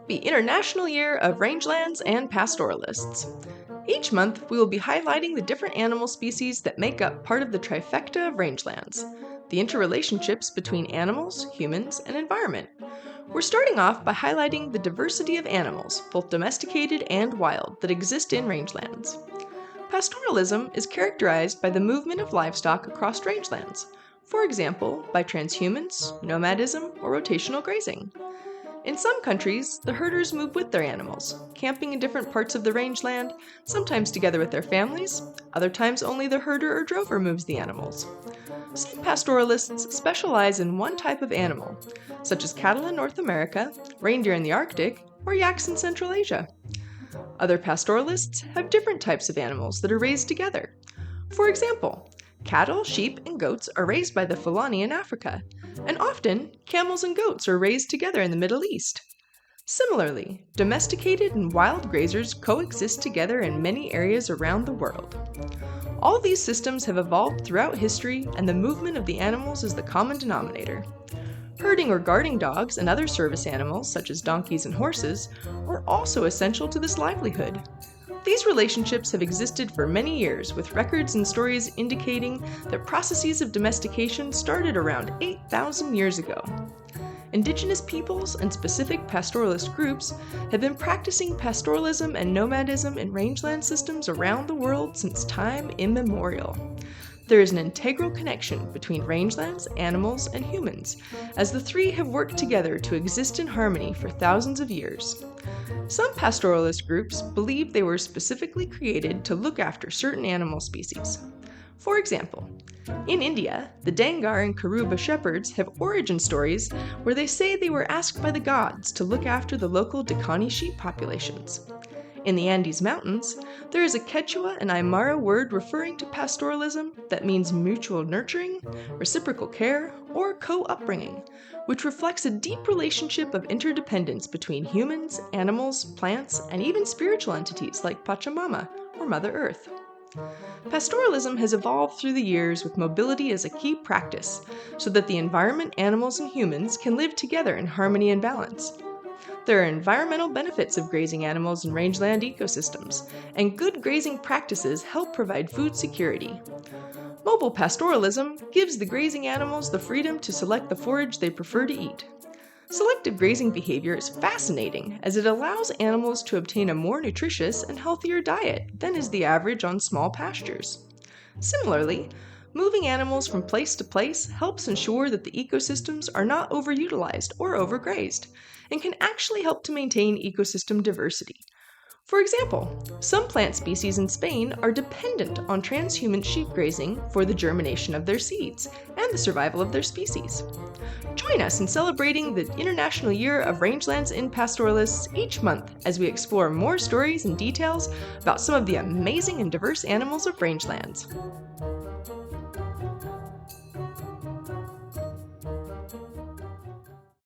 Happy International Year of Rangelands and Pastoralists. Each month, we will be highlighting the different animal species that make up part of the trifecta of rangelands, the interrelationships between animals, humans, and environment. We're starting off by highlighting the diversity of animals, both domesticated and wild, that exist in rangelands. Pastoralism is characterized by the movement of livestock across rangelands, for example, by transhumance, nomadism, or rotational grazing. In some countries, the herders move with their animals, camping in different parts of the rangeland, sometimes together with their families, other times only the herder or drover moves the animals. Some pastoralists specialize in one type of animal, such as cattle in North America, reindeer in the Arctic, or yaks in Central Asia. Other pastoralists have different types of animals that are raised together. For example, cattle, sheep, and goats are raised by the Fulani in Africa, and often camels and goats are raised together in the Middle East. Similarly, domesticated and wild grazers coexist together in many areas around the world. All these systems have evolved throughout history, and the movement of the animals is the common denominator. Herding or guarding dogs and other service animals, such as donkeys and horses, are also essential to this livelihood. These relationships have existed for many years, with records and stories indicating that processes of domestication started around 8,000 years ago. Indigenous peoples and specific pastoralist groups have been practicing pastoralism and nomadism in rangeland systems around the world since time immemorial. There is an integral connection between rangelands, animals, and humans, as the three have worked together to exist in harmony for thousands of years. Some pastoralist groups believe they were specifically created to look after certain animal species. For example, in India, the Dangar and Karuba shepherds have origin stories where they say they were asked by the gods to look after the local Dakani sheep populations. In the Andes Mountains, there is a Quechua and Aymara word referring to pastoralism that means mutual nurturing, reciprocal care, or co-upbringing, which reflects a deep relationship of interdependence between humans, animals, plants, and even spiritual entities like Pachamama, or Mother Earth. Pastoralism has evolved through the years with mobility as a key practice, so that the environment, animals, and humans can live together in harmony and balance. There are environmental benefits of grazing animals in rangeland ecosystems, and good grazing practices help provide food security. Mobile pastoralism gives the grazing animals the freedom to select the forage they prefer to eat. Selective grazing behavior is fascinating as it allows animals to obtain a more nutritious and healthier diet than is the average on small pastures. Similarly, moving animals from place to place helps ensure that the ecosystems are not overutilized or overgrazed, and can actually help to maintain ecosystem diversity. For example, some plant species in Spain are dependent on transhuman sheep grazing for the germination of their seeds and the survival of their species. Join us in celebrating the International Year of Rangelands and Pastoralists each month as we explore more stories and details about some of the amazing and diverse animals of rangelands.